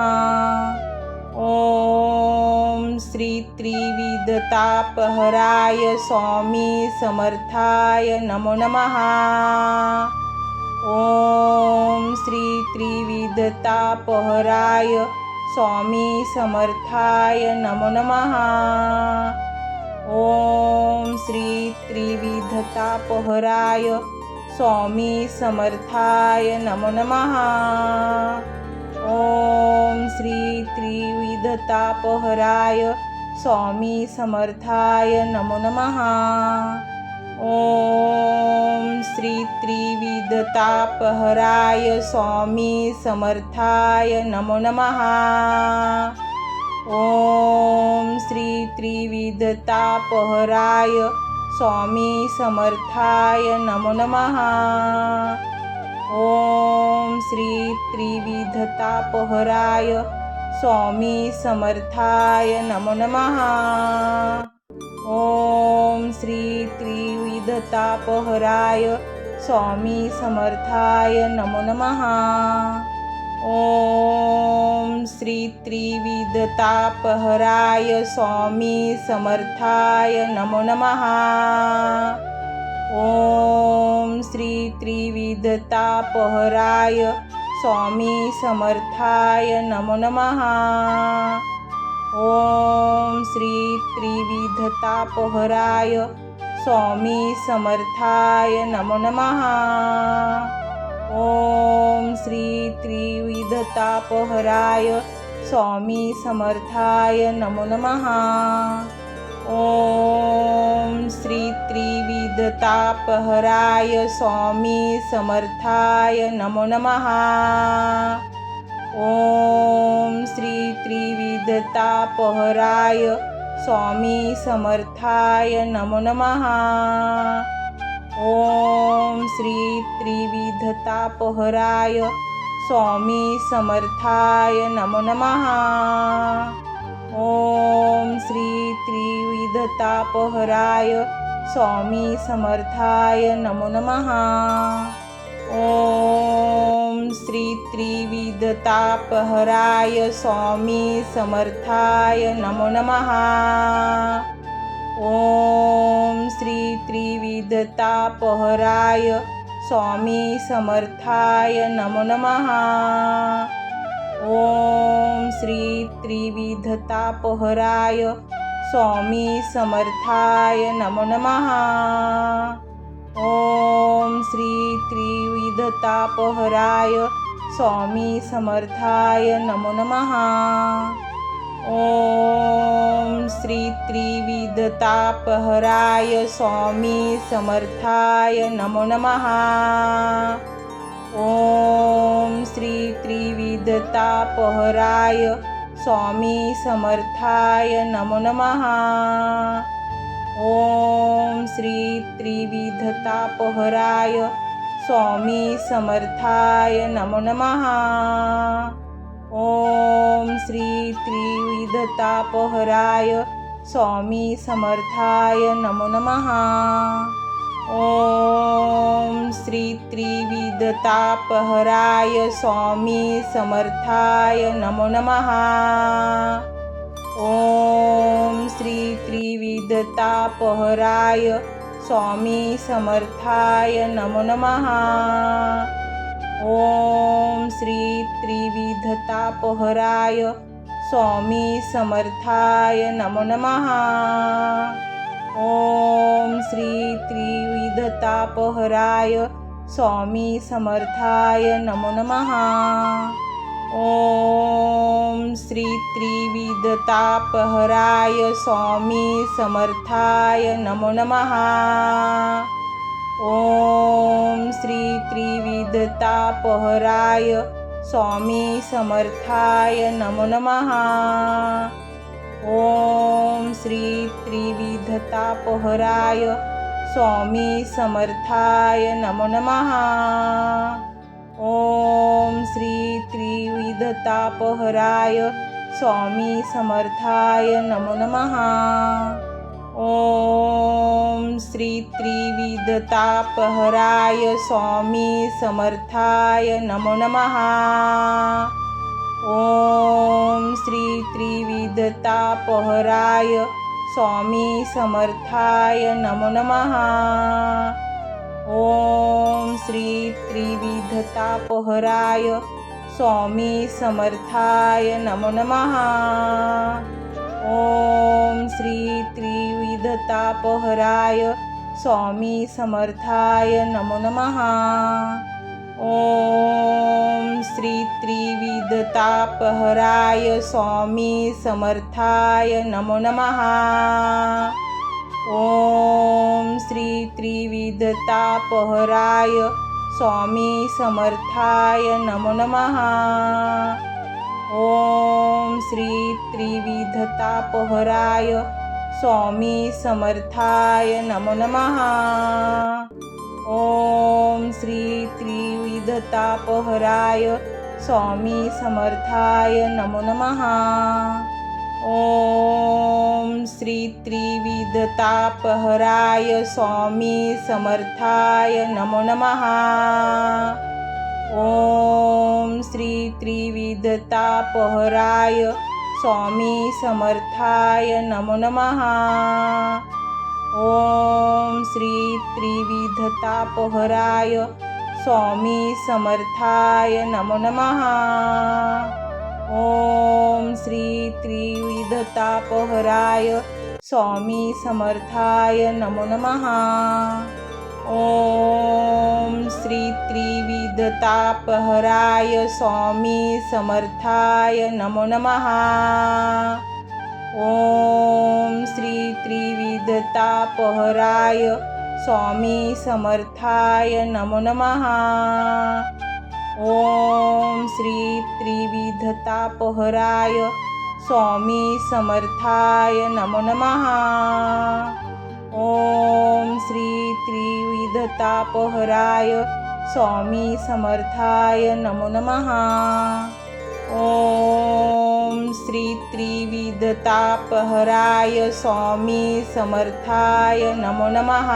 Speaker 1: ओम श्री त्रिविधतापहराय स्वामी समर्थाय नमो नमः। ओम श्री त्रिविधतापहराय स्वामी समर्थाय नमो नमः। ओम श्री त्रिविधतापहराय स्वामी समर्थाय नमो नमः। ओम श्री त्रिविधतापहराय स्वामी समर्थाय नमो नमः। ओम श्री त्रिविधतापहराय स्वामी समर्थाय नमो नमः। ओम श्री त्रिविधतापहराय स्वामी समर्थाय नमो नमः। ओम श्री त्रिविधतापहराय स्वामी समर्थाय नमो नमः। ओम श्री त्रिविधतापहराय स्वामी समर्थाय नमो नमः। ओम श्री त्रिविधतापहराय स्वामी समर्थाय नमो नमः। ओम श्री त्रिविधतापहराय स्वामी समर्थाय नमो नमः। ओम श्री त्रिविधतापहराय स्वामी समर्थाय नमो नमः। ओम श्री त्रिविधतापहराय स्वामी समर्थाय नमो नमः। ओम श्री त्रिविधतापहराय स्वामी समर्थाय नमो नमः। ओम श्री त्रिविधतापहराय स्वामी समर्थाय नमो नमः। ओम श्री त्रिविधतापहराय स्वामी समर्थाय नमो नमः। ओम श्री त्रिविधतापहराय स्वामी समर्थाय नमो नमः। ओम श्री त्रिविधतापहराय स्वामी समर्थाय नमो नमः। ओम श्री त्रिविधतापहराय स्वामी समर्थाय नमो नमः। ओम श्री त्रिविधतापहराय स्वामी समर्थाय नमो नमः। ओम श्री त्रिविधतापहराय स्वामी समर्थाय नमो नमः। ओम श्री त्रिविधतापहराय स्वामी समर्थाय नमो नमः। ओम श्री त्रिविधतापहराय स्वामी समर्थाय नमो नमः। ओम श्री त्रिविधतापहराय स्वामी समर्थाय नमो नमः। ओम श्री त्रिविधतापहराय स्वामी समर्थाय नमो नमः। ओम श्री त्रिविधतापहराय स्वामी समर्थाय नमो नमः। ओम श्री त्रिविधतापहराय स्वामी समर्थाय नमो नमः। ओम श्री त्रिविधतापहराय स्वामी समर्थाय नमो नमः। ओम श्री त्रिविधतापहराय स्वामी समर्थाय नमो नमः। ओम श्री त्रिविधतापहराय स्वामी समर्थाय नमो नमः। ओम श्री त्रिविधतापहराय स्वामी समर्थाय नमो नमः। ओम श्री त्रिविधतापहराय त्रिविधतापहराय स्वामी समर्थाय नमो नमः। ओम श्री त्रिविधतापहराय स्वामी समर्थाय नमो नमः। ओम श्री त्रिविधतापहराय स्वामी समर्थाय नमो नमः। ओम श्री त्रिविधतापहराय स्वामी समर्थाय नमो नमः। ओम श्री त्रिविधतापहराय स्वामी समर्थाय नमो नमः। ओम श्री त्रिविधतापहराय स्वामी समर्थाय नमो नमः। ओम श्री त्रिविधतापहराय स्वामी समर्थाय नमो नमः। ओम श्री त्रिविधतापहराय स्वामी समर्थाय नमो नमः। ओम श्री त्रिविधतापहराय स्वामी समर्थाय नमो नमः। ओम श्री त्रिविधतापहराय स्वामी समर्थाय नमो नमः। ओम श्री त्रिविधतापहराय स्वामी समर्थाय नमो नमः। ओम श्री त्रिविधतापहराय स्वामी समर्थाय नमो नमः। ओम श्री त्रिविधतापहराय स्वामी समर्थाय नमो नमः। ओम श्री त्रिविधतापहराय स्वामी समर्थाय नमो नमः। ओम श्री त्रिविधतापहराय स्वामी समर्थाय नमो नमः। ओम श्री त्रिविधतापहराय स्वामी समर्थाय नमो नमः। ओम श्री त्रिविधतापहराय स्वामी समर्थाय नमो नमः। ओम श्री त्रिविधतापहराय स्वामी समर्थाय नमो नमः। ओम श्री त्रिविधतापहराय स्वामी समर्थाय नमो नमः।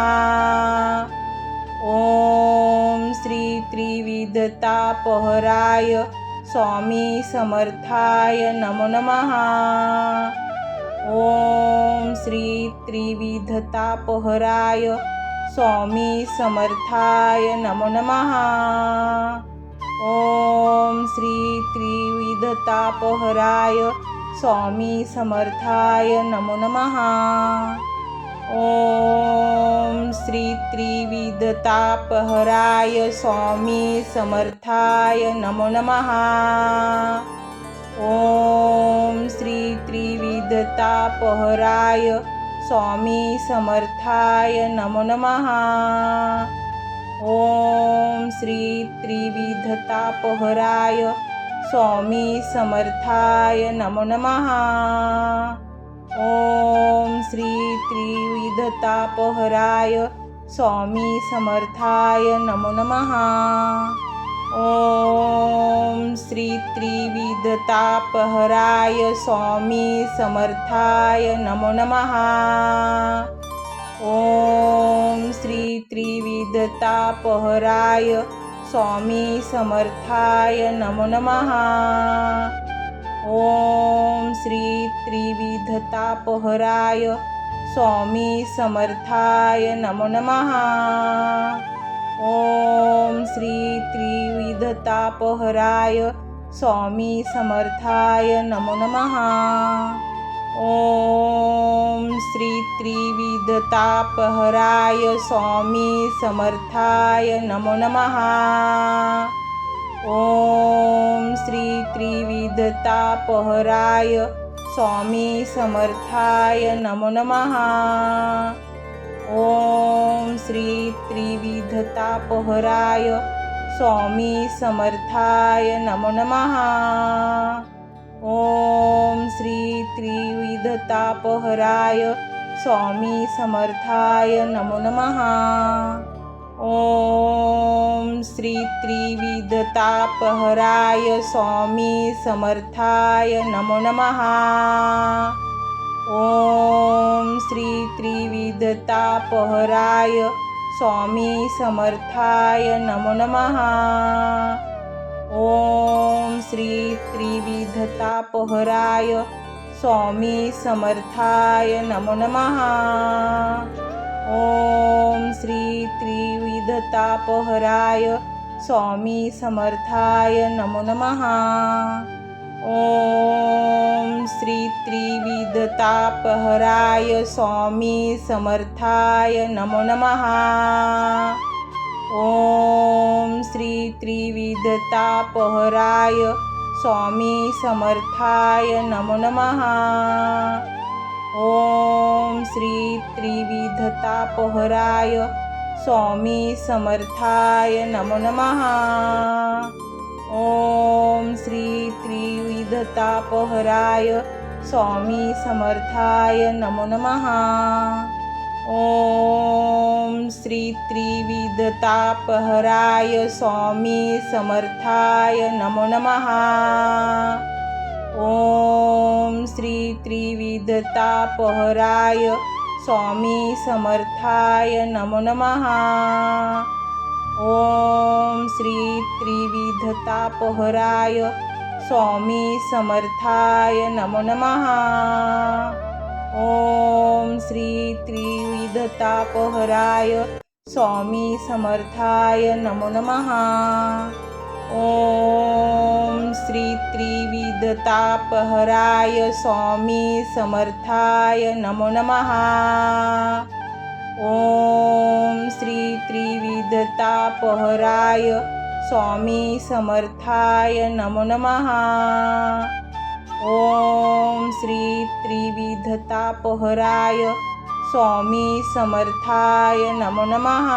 Speaker 1: ओम श्री त्रिविधतापहराय स्वामी समर्थाय नमो नमः। ओम श्री त्रिविधतापहराय स्वामी समर्थाय नमो नमः। ओम श्री त्रिविधतापहराय स्वामी समर्थाय नमो नमः। ओम श्री त्रिविधतापहराय स्वामी समर्थाय नमो नमः। ओम श्री त्रिविधतापहराय स्वामी समर्थाय नमो नमः। ओम श्री त्रिविधतापहराय स्वामी समर्थाय नमो नमः। ओम श्री त्रिविधतापहराय स्वामी समर्थाय नमो नमः। ओम श्री त्रिविधतापहराय स्वामी समर्थाय नमो नमः। ओम श्री त्रिविधतापहराय स्वामी समर्थाय नमो नमः। ओम श्री त्रिविधतापहराय स्वामी समर्थाय नमो नमः। ओम श्री त्रिविधतापहराय स्वामी समर्थाय नमो नमः। ओम श्री त्रिविधतापहराय स्वामी समर्थाय नमो नमः। ओम श्री त्रिविधतापहराय स्वामी समर्थाय नमो नमः। ओम श्री त्रिविधतापहराय स्वामी समर्थाय नमो नमः। ओम श्री त्रिविधतापहराय स्वामी समर्थाय नमो नमः। ओम श्री त्रिविधतापहराय स्वामी समर्थाय नमो नमः। ओम श्री त्रिविधतापहराय स्वामी समर्थाय नमो नमः। ओम श्री त्रिविधतापहराय स्वामी समर्थाय नमो नमः। ओम श्री त्रिविधतापहराय स्वामी समर्थाय नमो नमः। ओम श्री त्रिविधतापहराय स्वामी समर्थाय नमो नमः। ओम श्री त्रिविधतापहराय स्वामी समर्थाय नमो नमः। ओम श्री त्रिविधतापहराय स्वामी समर्थाय नमो नमः। ओम श्री त्रिविधतापहराय स्वामी समर्थाय नमो नमः। ओम श्री त्रिविधतापहराय स्वामी समर्थाय नमो नमः। ओम श्री त्रिविधतापहराय स्वामी समर्थाय नमो नमः। ओम श्री त्रिविधतापहराय स्वामी समर्थाय नमो नमः। ओम श्री त्रिविधतापहराय स्वामी समर्थाय नमो नमः। ओम श्री त्रिविधतापहराय स्वामी समर्थाय नमो नमः। ओम श्री त्रिविधतापहराय स्वामी समर्थाय नमो नमः। ओम श्री त्रिविधतापहराय स्वामी समर्थाय नमो नमः।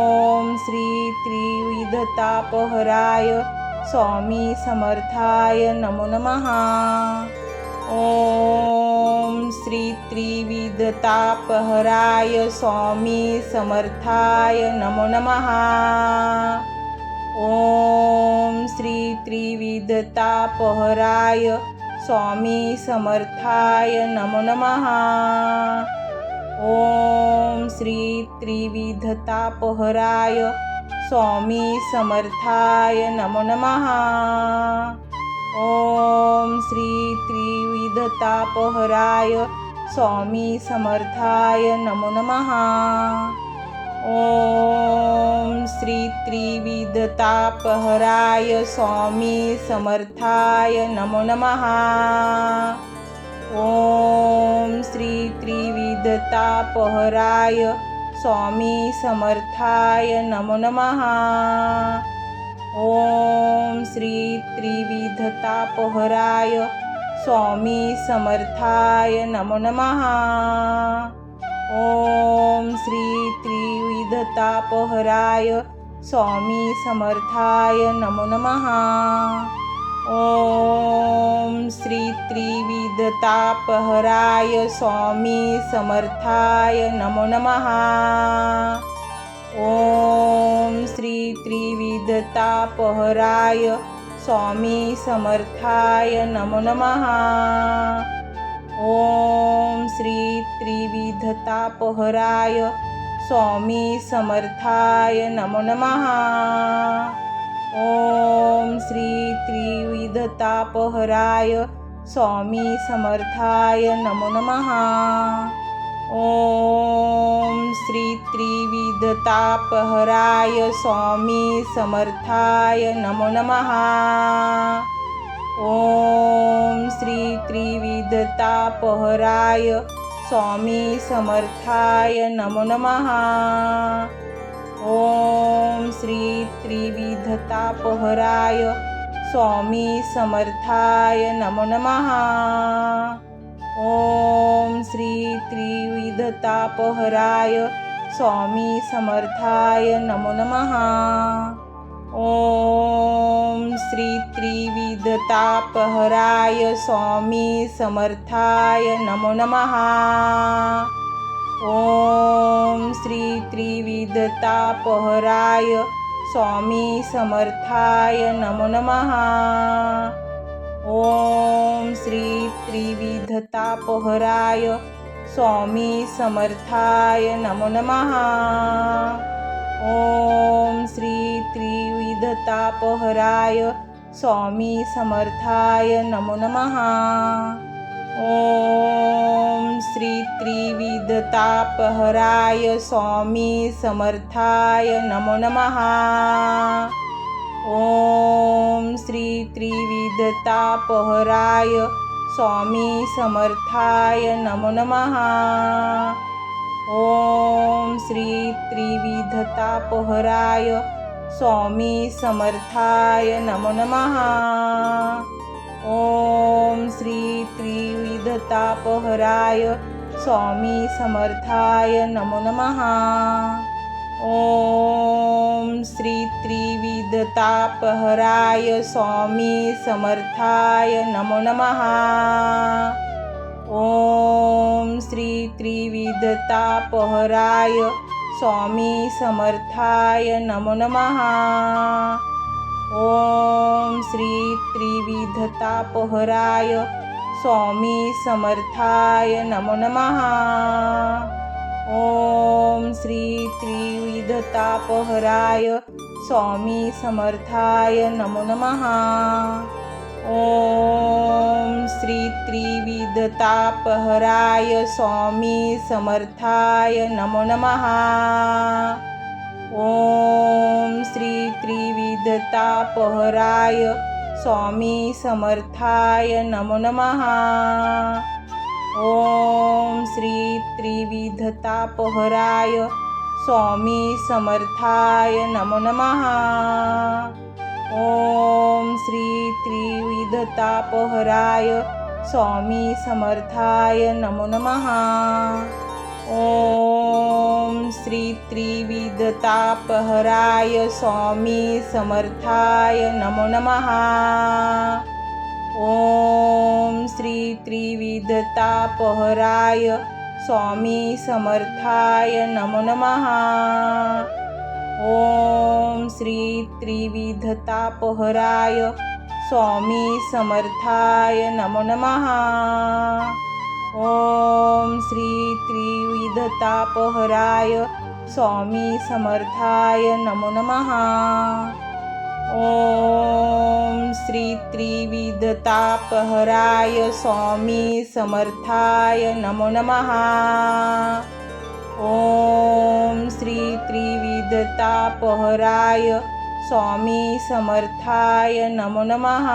Speaker 1: ओम श्री त्रिविधतापहराय स्वामी समर्थाय नमो नमः। ओम श्री त्रिविधतापहराय स्वामी समर्थाय नमो नमः। ओम श्री त्रिविधतापहराय स्वामी समर्थाय नमो नमः। ओम श्री त्रिविधतापहराय स्वामी समर्थाय नमो नमः। ओम श्री त्रिविधतापहराय स्वामी समर्थाय नमो नमः। ओम श्री त्रिविधतापहराय स्वामी समर्थाय नमो नमः। ओम श्री त्रिविधतापहराय स्वामी समर्थाय नमो नमः। ओम श्री त्रिविधतापहराय स्वामी समर्थाय नमो नमः। ओम श्री त्रिविधतापहराय स्वामी समर्थाय नमो नमः। ओम श्री त्रिविधतापहराय स्वामी समर्थाय नमो नमः। ओम श्री त्रिविधतापहराय स्वामी समर्थाय नमो नमः। ओम श्री त्रिविधतापहराय स्वामी समर्थाय नमो नमः। ओम श्री त्रिविधतापहराय स्वामी समर्थाय नमो नमः। ओम श्री त्रिविधतापहराय स्वामी समर्थाय नमो नमः। ओम श्री त्रिविधतापहराय स्वामी समर्थाय नमो नमः। ओम श्री त्रिविधतापहराय स्वामी समर्थाय नमो नमः। ओम श्री त्रिविधतापहराय स्वामी समर्थाय नमो नमः। ओम श्री त्रिविधतापहराय स्वामी समर्थाय नमो नमः। ओम श्री त्रिविधतापहराय स्वामी समर्थाय नमो नमः। ओम श्री त्रिविधतापहराय स्वामी समर्थाय नमो नमः। ओम श्री त्रिविधतापहराय स्वामी समर्थाय नमो नमः। ओम श्री त्रिविधतापहराय स्वामी समर्थाय नमो नमः। ओम श्री त्रिविधतापहराय स्वामी समर्थाय नमो नमः। ओम श्री त्रिविधतापहराय स्वामी समर्थाय नमो नमः। ओम श्री त्रिविधतापहराय स्वामी समर्थाय नमो नमः। ओम श्री त्रिविधतापहराय स्वामी समर्थाय नमो नमः। ओम श्री त्रिविधतापहराय स्वामी समर्थाय नमो नमः। ओम श्री त्रिविधतापहराय स्वामी समर्थाय नमो नमः। ओम श्री त्रिविधतापहराय स्वामी समर्थाय नमो नमः। ओम श्री त्रिविधतापहराय स्वामी समर्थाय नमो नमः। ओम श्री त्रिविधतापहराय स्वामी समर्थाय नमो नमः। ओम श्री त्रिविधतापहराय स्वामी समर्थाय नमो नमः। ओम श्री त्रिविधतापहराय स्वामी समर्थाय नमो नमः। ओम श्री त्रिविधतापहराय स्वामी समर्थाय नमो नमः। ओम श्री त्रिविधतापहराय स्वामी समर्थाय नमो नमः। ओम श्री त्रिविधतापहराय स्वामी समर्थाय नमो नमः। ओम श्री त्रिविधतापहराय स्वामी समर्थाय नमो नमः। ओम श्री त्रिविधतापहराय स्वामी समर्थाय नमो नमः। ओम श्री त्रिविधतापहराय स्वामी समर्थाय नमो नमः।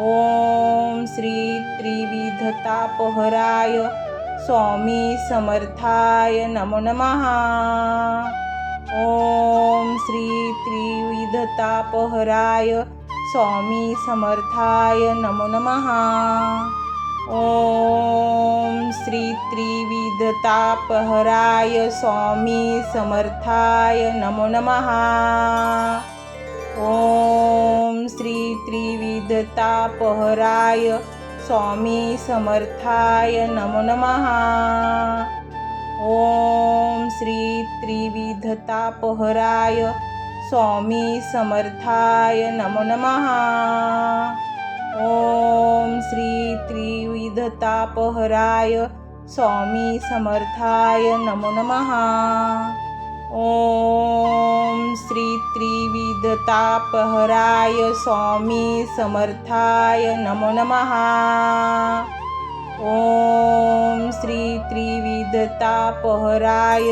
Speaker 1: ओम श्री त्रिविधतापहराय स्वामी समर्थाय नमो नमः। ओम श्री त्रिविधतापहराय स्वामी समर्थाय नमो नमः। ओम श्री त्रिविधतापहराय स्वामी समर्थाय नमो नमः। ओम श्री त्रिविधतापहराय स्वामी समर्थाय नमो नमः। ओम श्री त्रिविधतापहराय स्वामी समर्थाय नमो नमः। ओम श्री त्रिविधतापहराय स्वामी समर्थाय नमो नमः। ओम श्री त्रिविधतापहराय स्वामी समर्थाय नमो नमः। ओम श्री त्रिविधतापहराय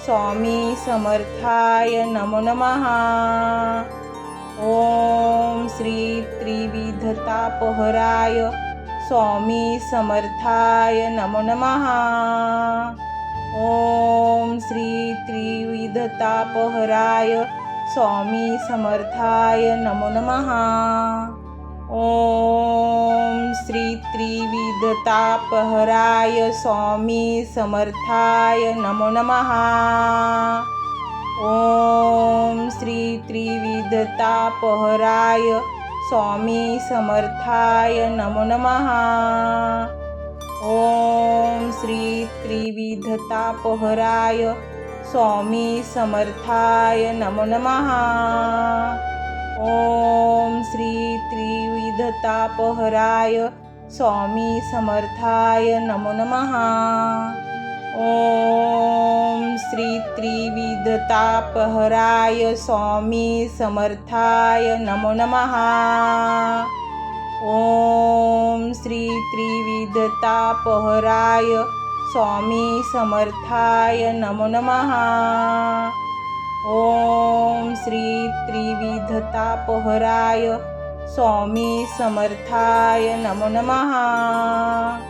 Speaker 1: स्वामी समर्थाय नमो नमः। ओम श्री त्रिविधतापहराय स्वामी समर्थाय नमो नमः। ओम श्री त्रिविधतापहराय स्वामी समर्थाय नमो नमः। ओम श्री त्रिविधतापहराय स्वामी समर्थाय नमो नमः। ओम श्री त्रिविधतापहराय स्वामी समर्थाय नमो नमः। ओम श्री त्रिविधतापहराय स्वामी समर्थाय नमो नमः। ओम श्री त्रिविधतापहराय स्वामी समर्थाय नमो नमः। ओम श्री त्रिविधतापहराय स्वामी समर्थाय नमो नमः। ओम श्री त्रिविधतापहराय स्वामी समर्थाय नमो नमः। ओम श्री त्रिविधतापहराय स्वामी समर्थाय नमो नमः।